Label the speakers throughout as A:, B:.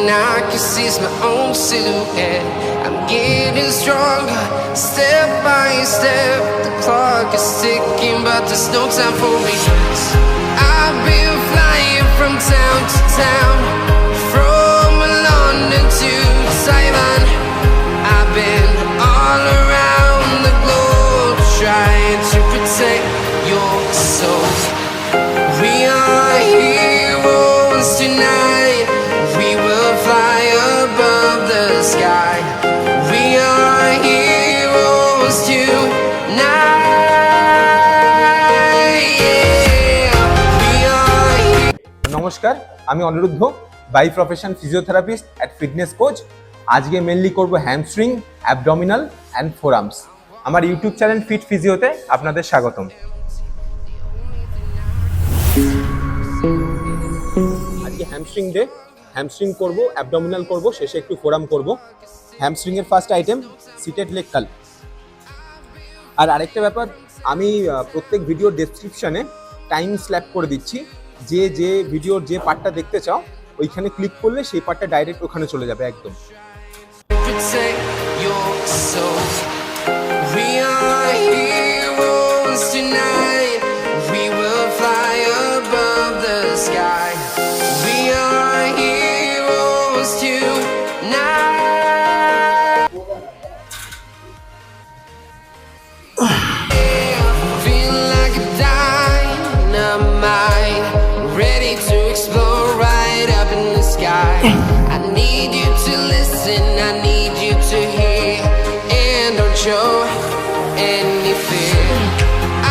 A: I can see is my own silhouette. I'm getting stronger, step by step. The clock is ticking, but there's no time for me. I've been flying from town to town, from London to Taiwan. I've been all around the globe trying to protect your soul. We are heroes tonight. We will fly above the sky. We are heroes tonight. Yeah. We are.
B: নমস্কার, আমি Aniruddha, by profession physiotherapist at fitness coach. আজকে mainly করব hamstring, abdominal and forearms. আমার YouTube channel fit ফিজিওতে আপনাদের স্বাগতম। আজকে hamstring day. Hamstring করব, অ্যাবডোমিনাল করব, শেষে একটু ফোরাম করব। হ্যামস্ট্রিংয়ের first item seated leg curl. আর আরেকটা ব্যাপার, আমি প্রত্যেক ভিডিওর ডেসক্রিপশনে টাইম স্ল্যাপ করে দিচ্ছি। যে ভিডিওর যে পার্টটা দেখতে চাও ওইখানে ক্লিক করলে সেই পার্টটা ডাইরেক্ট ওখানে চলে যাবে একদম।
A: Protect your soul. We are heroes tonight. We will fly above the sky. We are heroes tonight. Feel like a dynamite, ready to explode right up in the sky. I need you to listen, I need you to hear, and don't show any fear.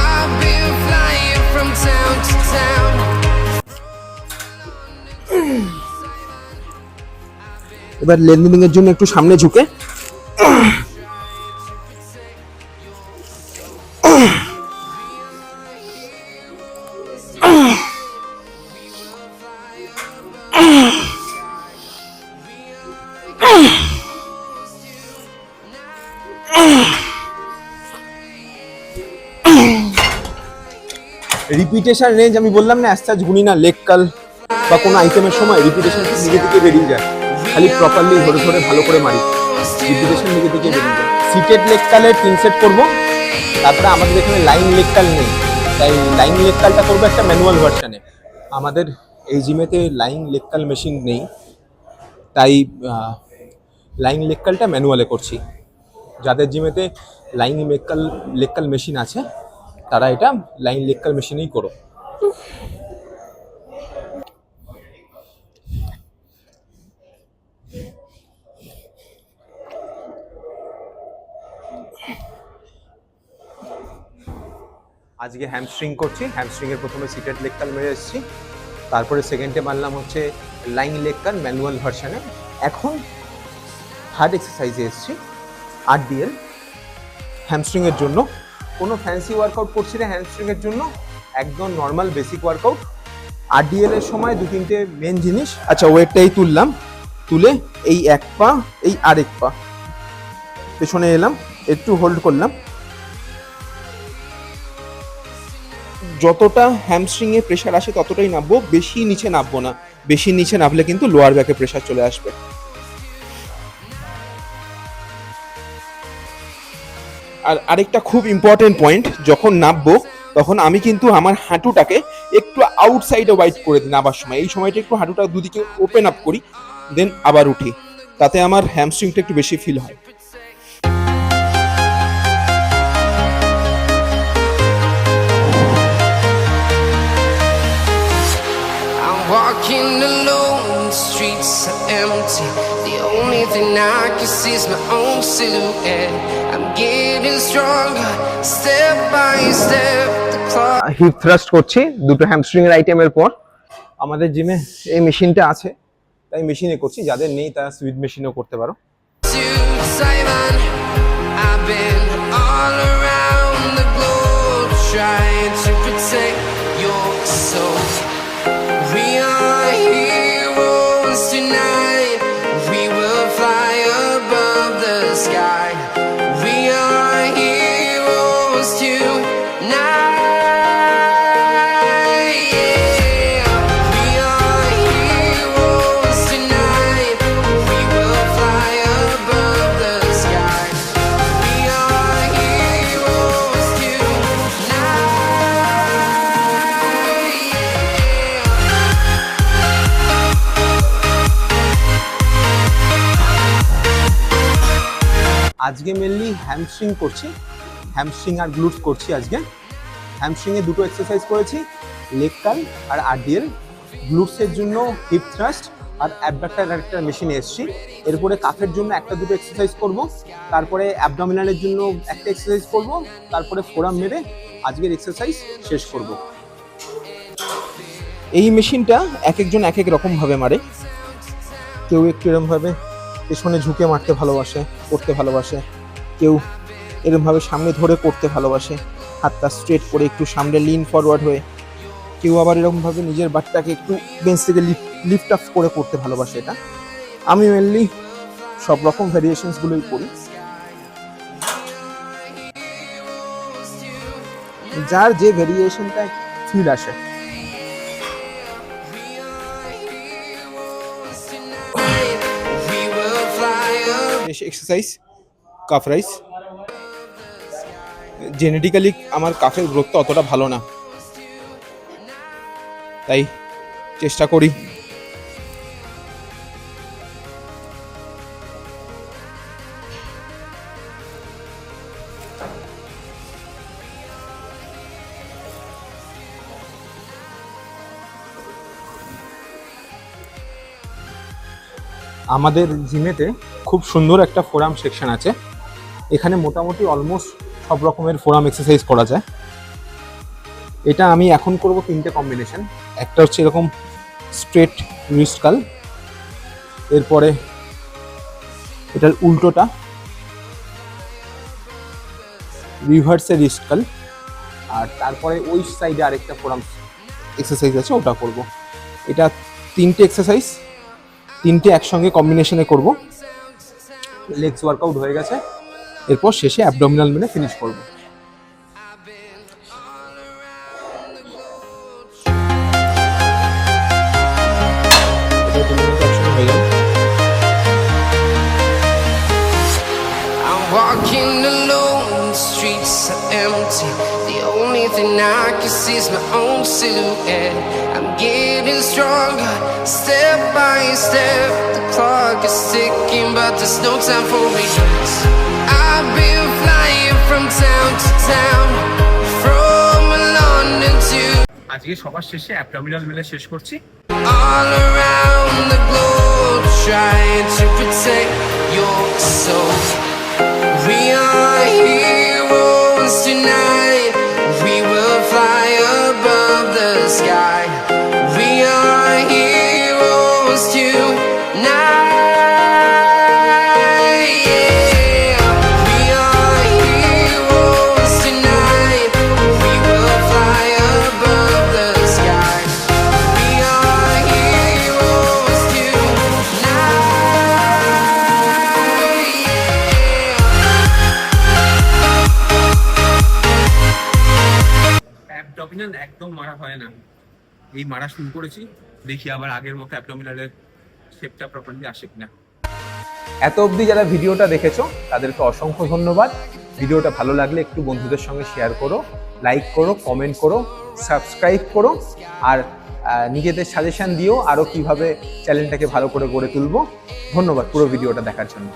A: I've been flying from town to town.
B: এবার লেন্দিং এর জন্য একটু সামনে ঝুঁকে repetition range আমি বললাম না, as গুনি না। লেগ কার্ল বা কোনো আইটেমের সময় রিপিটেশন নিজে থেকে বেরিয়ে যায়, খালি প্রপারলি ধরে ধরে ভালো করে মারি, রিপিটেশন নিজে থেকে বেরিয়ে যায়। সিটেড লেগ কার্লের 3 সেট করব। তারপরে আমাদের এখানে লাইন লেগ কার্ল নেই, তাই লাইন লেগ কার্লটা করবো একটা ম্যানুয়াল ভার্সনে। আমাদের এই জিমেতে লাইন লেগ কার্ল মেশিন নেই, তাই লাইন লেগ কার্লটা ম্যানুয়ালে করছি। যাদের জিমেতে লাইন লেগ কার্ল মেশিন আছে তারা এটা লাইন লেগ কার্ল মেশিনেই করো। আজকে হ্যামস্ট্রিং করছি। হ্যামস্ট্রিংয়ের প্রথমে সিটেড লেগ কার্ল মেরে এসেছি, তারপরে সেকেন্ডে মারলাম হচ্ছে লাইন লেগ কার্ল ম্যানুয়াল ভার্সনে। এখন থার্ড এক্সারসাইজে এসেছি RDL হ্যামস্ট্রিংয়ের জন্য। কোনো ফ্যান্সি ওয়ার্কআউট করছি না হ্যামস্ট্রিংয়ের জন্য, একদম নর্মাল বেসিক ওয়ার্কআউট। RDL এর সময় 2-3টে মেন জিনিস। আচ্ছা, ওয়েটটাই তুললাম, তুলে এই এক পা এই আরেক পা পেছনে এলাম, একটু হোল্ড করলাম। যতটা হ্যামস্ট্রিংয়ে প্রেশার আসে ততটাই নামবো, বেশি নিচে নামবো না। বেশি নিচে নামলে কিন্তু লোয়ার ব্যাকে প্রেশার চলে আসবে। আর আরেকটা খুব ইম্পর্টেন্ট পয়েন্ট, যখন নামবো তখন আমি কিন্তু আমার হাঁটুটাকে একটু আউটসাইডে ওয়াইড করে দিই নামার সময়। এই সময়টা একটু হাঁটুটা দুদিকে ওপেন আপ করি, দেন আবার উঠি, তাতে আমার হ্যামস্ট্রিংটা একটু বেশি ফিল হয়।
A: Walking alone, the streets are empty. The only thing I can see is my own silhouette. I'm getting stronger, step by step. The clock.
B: Hip thrust করছি দুটো হ্যামস্ট্রিং এর আইটেমের পর। আমাদের জিমে এই মেশিনটা আছে, তাই মেশিনে করছি। যাদের নেই তারা সুইচ মেশিনেও করতে পারো।
A: To Taiwan, I've been all around the globe trying to protect your soul. We are heroes tonight. We will fly above the sky. We are heroes tonight. Yeah. We are heroes tonight.
B: আজকে mainly hamstring করছি, hamstring আর glutes করছি আজকে। হ্যামস্ট্রিংয়ে দুটো exercise করেছি, leg curl আর আরডিএল। গ্লুটসের জন্য heap thrust আর abductor একটা মেশিনে এসেছি। এরপরে কাফের জন্য একটা দুটো এক্সারসাইজ করব, তারপরে অ্যাবডোমিনালের জন্য একটা এক্সারসাইজ করব, তারপরে ফোরাম মেরে আজকের এক্সারসাইজ শেষ করব। এই মেশিনটা এক একজন এক এক রকমভাবে মারে। কেউ একটু এরমভাবে পেছনে ঝুঁকে মারতে ভালোবাসে, করতে ভালোবাসে। কেউ এরমভাবে সামনে ধরে করতে ভালোবাসে, হাতটা স্ট্রেট করে একটু সামনে লিন ফরওয়ার্ড হয়ে। কেউ আবার এরকমভাবে নিজের বাটটাকে একটু বেঞ্চ থেকে লিফট আপ করে করতে ভালোবাসে। এটা আমি মেনলি সব রকম ভ্যারিয়েশনসগুলোই করি, যার যে ভ্যারিয়েশনটায় ফিল আসে। Exercise calf rise. জেনেটিক্যালি আমার কাফের গ্রোথটা অতটা ভালো না, তাই চেষ্টা করি আমাদের জিমেতে খুব সুন্দর একটা ফোরাম সেকশন আছে। এখানে মোটামুটি অলমোস্ট সব রকমের ফোরাম এক্সারসাইজ করা যায়। এটা আমি এখন করব তিনটে কম্বিনেশন। একটা হচ্ছে এরকম স্ট্রেট রিস্ট কার্ল, এরপরে এটার উল্টোটা রিভার্সে রিস্ট কার্ল, আর তারপরে ওই সাইডে আরেকটা ফোরাম এক্সারসাইজ আছে, ওটা করব। এটা তিনটে এক্সারসাইজ, তিনটে একসঙ্গে কম্বিনেশনে করব। লেগস ওয়ার্কআউট হয়ে গেছে, এরপর শেষে অ্যাবডোমিনাল মেনে ফিনিশ করব।
A: Walking alone, the streets are empty. The only thing I can see is my own silhouette. I'm getting stronger, step by step. The clock is ticking, but there's no time for regrets. I've been flying from town to town, from London to
B: আজকে সবার শেষে abdominal মেলে শেষ করছি।
A: all around the globe, trying to protect your soul. We are heroes tonight. We will fly above the sky. We are heroes tonight. Yeah. We are heroes tonight. We will fly above the sky. We are heroes tonight.
B: Abdominal একদম মারা হয় না, এই মারা শুরু করেছি, দেখি আবার আগের মতো অ্যাবডোমিনালের শেপটা প্রপারলি আসে কিনা। এত অবধি যারা ভিডিওটা দেখেছো তাদেরকে অসংখ্য ধন্যবাদ। ভিডিওটা ভালো লাগলে একটু বন্ধুদের সঙ্গে শেয়ার করো, লাইক করো, কমেন্ট করো, সাবস্ক্রাইব করো, আর নিজেদের সাজেশন দিও আরও কিভাবে চ্যানেলটাকে ভালো করে গড়ে তুলবো। ধন্যবাদ পুরো ভিডিওটা দেখার জন্য।